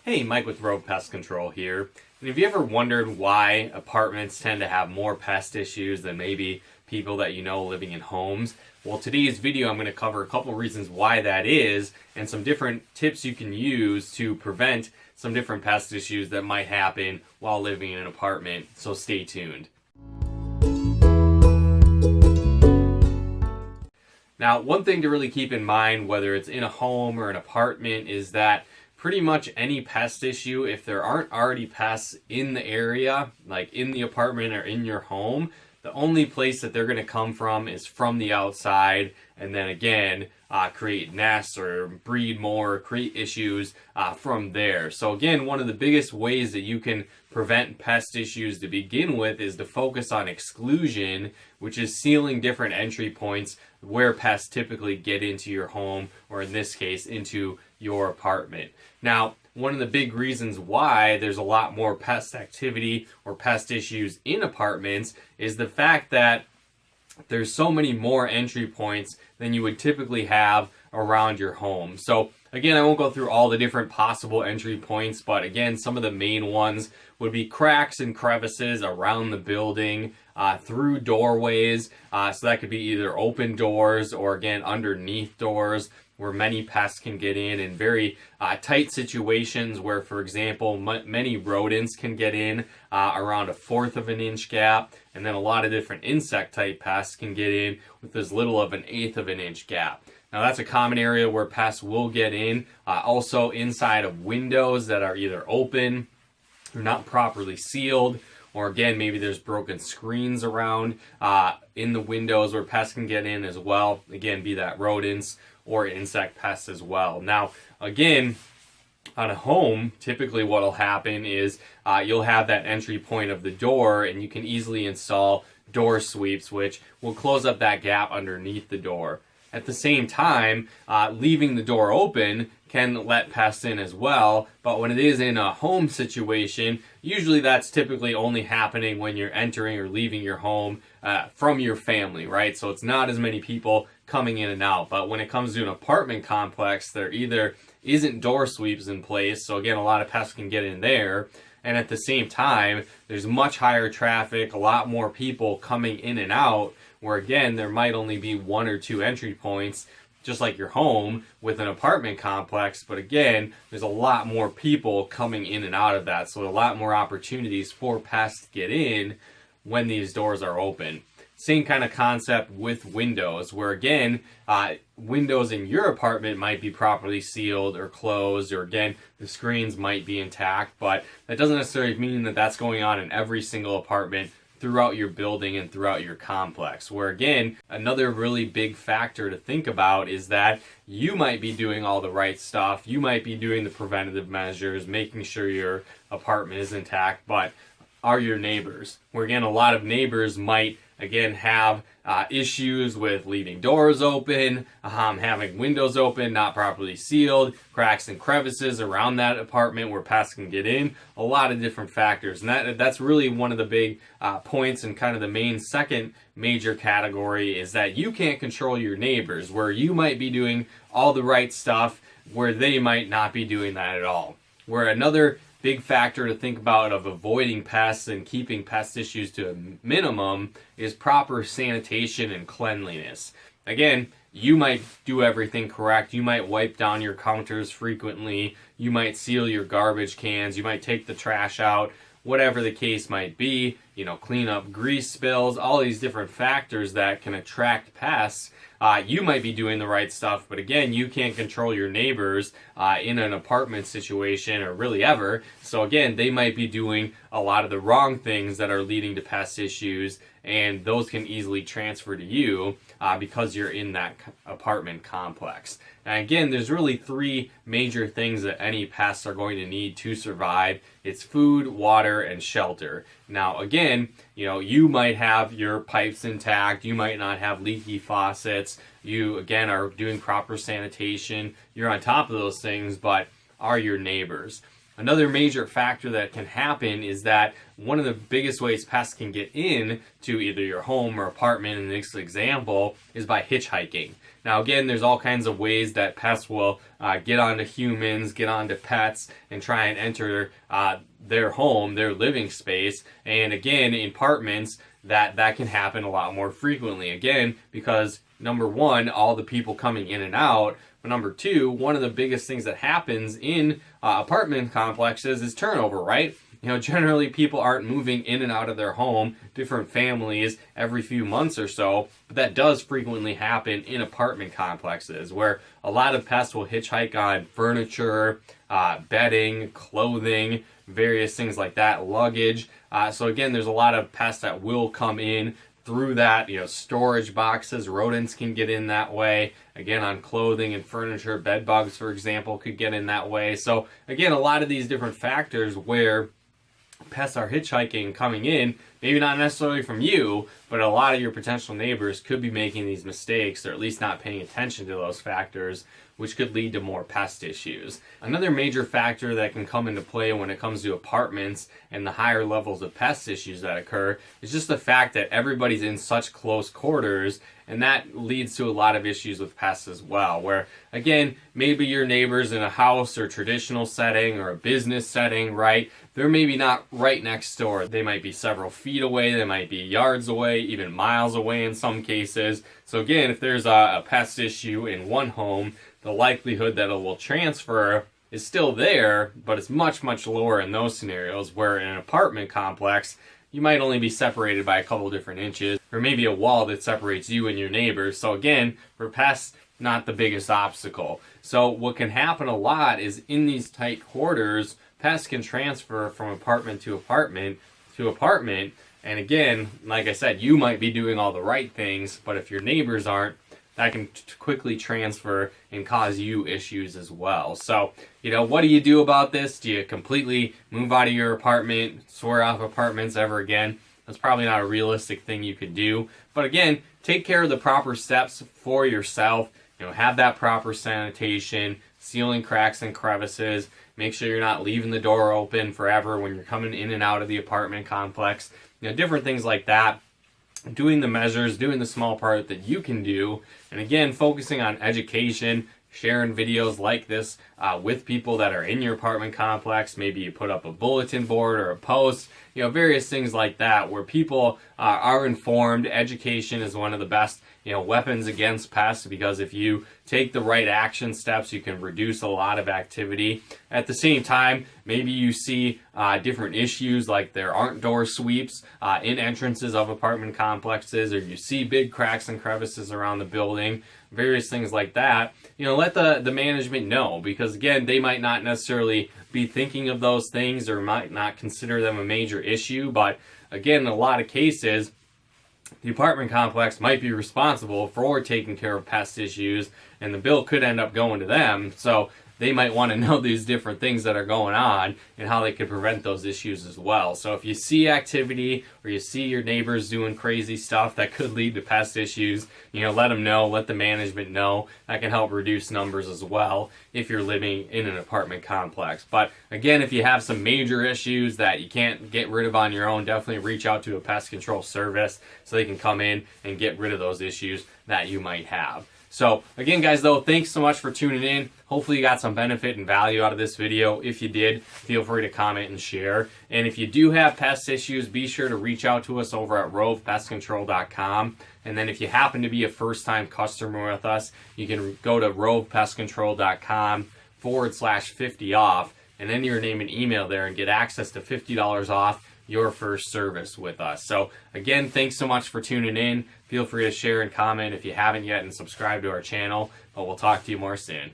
Hey, Mike with Road Pest Control here. And have you ever wondered why apartments tend to have more pest issues than maybe people that you know living in homes? Well, today's video I'm going to cover a couple reasons why that is and some different tips you can use to prevent some different pest issues that might happen while living in an apartment. So stay tuned. Now, one thing to really keep in mind, whether it's in a home or an apartment, is that pretty much any pest issue, if there aren't already pests in the area, like in the apartment or in your home, the only place that they're going to come from is from the outside, and then again, create nests or breed more, create issues from there. So again, one of the biggest ways that you can prevent pest issues to begin with is to focus on exclusion, which is sealing different entry points where pests typically get into your home, or in this case, into your apartment. Now, one of the big reasons why there's a lot more pest activity or pest issues in apartments is the fact that there's so many more entry points than you would typically have around your home. So again, I won't go through all the different possible entry points, but again, some of the main ones would be cracks and crevices around the building, through doorways. So that could be either open doors or again, underneath doors, where many pests can get in very tight situations where, for example, many rodents can get in around 1/4 of an inch gap, and then a lot of different insect type pests can get in with as little of 1/8 of an inch gap. Now that's a common area where pests will get in. Also inside of windows that are either open or not properly sealed, or again, maybe there's broken screens around in the windows where pests can get in as well. Again, be that rodents or insect pests as well. Now, again, on a home, typically what will happen is you'll have that entry point of the door, and you can easily install door sweeps, which will close up that gap underneath the door. At the same time, leaving the door open can let pests in as well, but when it is in a home situation, usually that's typically only happening when you're entering or leaving your home from your family, right? So it's not as many people coming in and out. But when it comes to an apartment complex, there either isn't door sweeps in place, so again, a lot of pests can get in there, and at the same time, there's much higher traffic, a lot more people coming in and out, where again, there might only be 1 or 2 entry points, just like your home with an apartment complex, but again, there's a lot more people coming in and out of that, so a lot more opportunities for pests to get in when these doors are open. Same kind of concept with windows, where again, windows in your apartment might be properly sealed or closed, or again, the screens might be intact, but that doesn't necessarily mean that that's going on in every single apartment throughout your building and throughout your complex. Where again, another really big factor to think about is that you might be doing all the right stuff, you might be doing the preventative measures, making sure your apartment is intact, but are your neighbors? Where again, a lot of neighbors might again have issues with leaving doors open, having windows open, not properly sealed, cracks and crevices around that apartment where pests can get in, a lot of different factors. And that's really one of the big points, and kind of the main second major category is that you can't control your neighbors, where you might be doing all the right stuff where they might not be doing that at all. Where another big factor to think about of avoiding pests and keeping pest issues to a minimum is proper sanitation and cleanliness. Again, you might do everything correct. You might wipe down your counters frequently. You might seal your garbage cans. You might take the trash out. Whatever the case might be, clean up grease spills, all these different factors that can attract pests. You might be doing the right stuff, but again, you can't control your neighbors in an apartment situation, or really ever. So again, they might be doing a lot of the wrong things that are leading to pest issues, and those can easily transfer to you because you're in that apartment complex. And again, there's really 3 major things that any pests are going to need to survive. It's food, water, and shelter. Now again, you might have your pipes intact, you might not have leaky faucets, you again are doing proper sanitation, you're on top of those things, but are your neighbors? Another major factor that can happen is that one of the biggest ways pests can get in to either your home or apartment in this example is by hitchhiking. Now again, there's all kinds of ways that pests will get onto humans, get onto pets, and try and enter their home, their living space. And again, in apartments, that can happen a lot more frequently. Again, because number one, all the people coming in and out, but number two, one of the biggest things that happens in apartment complexes is turnover, right? You know, generally people aren't moving in and out of their home, different families, every few months or so, but that does frequently happen in apartment complexes where a lot of pests will hitchhike on furniture, bedding, clothing, various things like that, luggage. So again, there's a lot of pests that will come in through that, you know, storage boxes. Rodents can get in that way. Again, on clothing and furniture, bed bugs, for example, could get in that way. So again, a lot of these different factors where pests are hitchhiking, coming in, maybe not necessarily from you, but a lot of your potential neighbors could be making these mistakes, or at least not paying attention to those factors, which could lead to more pest issues. Another major factor that can come into play when it comes to apartments and the higher levels of pest issues that occur is just the fact that everybody's in such close quarters, and that leads to a lot of issues with pests as well, where again, maybe your neighbors in a house or traditional setting or a business setting, right? They're maybe not right next door. They might be several feet away, they might be yards away, even miles away in some cases. So again, if there's a pest issue in one home, the likelihood that it will transfer is still there, but it's much, much lower in those scenarios, where in an apartment complex, you might only be separated by a couple different inches, or maybe a wall that separates you and your neighbors. So again, for pests, not the biggest obstacle. So what can happen a lot is in these tight quarters, pests can transfer from apartment to apartment to apartment. And again, like I said, you might be doing all the right things, but if your neighbors aren't, that can quickly transfer and cause you issues as well. So, you know, what do you do about this? Do you completely move out of your apartment, swear off apartments ever again? That's probably not a realistic thing you could do. But again, take care of the proper steps for yourself. You know, have that proper sanitation, sealing cracks and crevices. Make sure you're not leaving the door open forever when you're coming in and out of the apartment complex. You know, different things like that. Doing the measures, doing the small part that you can do, and again, focusing on education, sharing videos like this with people that are in your apartment complex. Maybe you put up a bulletin board or a post, you know, various things like that where people are informed. Education is one of the best, you know, weapons against pests, because if you take the right action steps, you can reduce a lot of activity. At the same time, maybe you see different issues like there aren't door sweeps in entrances of apartment complexes, or you see big cracks and crevices around the building, various things like that. You know, let the management know, because again, they might not necessarily be thinking of those things or might not consider them a major issue, but again, in a lot of cases, the apartment complex might be responsible for taking care of pest issues, and the bill could end up going to them. So they might want to know these different things that are going on and how they could prevent those issues as well. So if you see activity or you see your neighbors doing crazy stuff that could lead to pest issues, you know, let them know, let the management know. That can help reduce numbers as well if you're living in an apartment complex. But again, if you have some major issues that you can't get rid of on your own, definitely reach out to a pest control service so they can come in and get rid of those issues that you might have. So again, guys, though, thanks so much for tuning in. Hopefully you got some benefit and value out of this video. If you did, feel free to comment and share. And if you do have pest issues, be sure to reach out to us over at rovepestcontrol.com. And then if you happen to be a first-time customer with us, you can go to rovepestcontrol.com/50 off and enter your name and email there and get access to $50 off your first service with us. So again, thanks so much for tuning in. Feel free to share and comment if you haven't yet, and subscribe to our channel, but we'll talk to you more soon.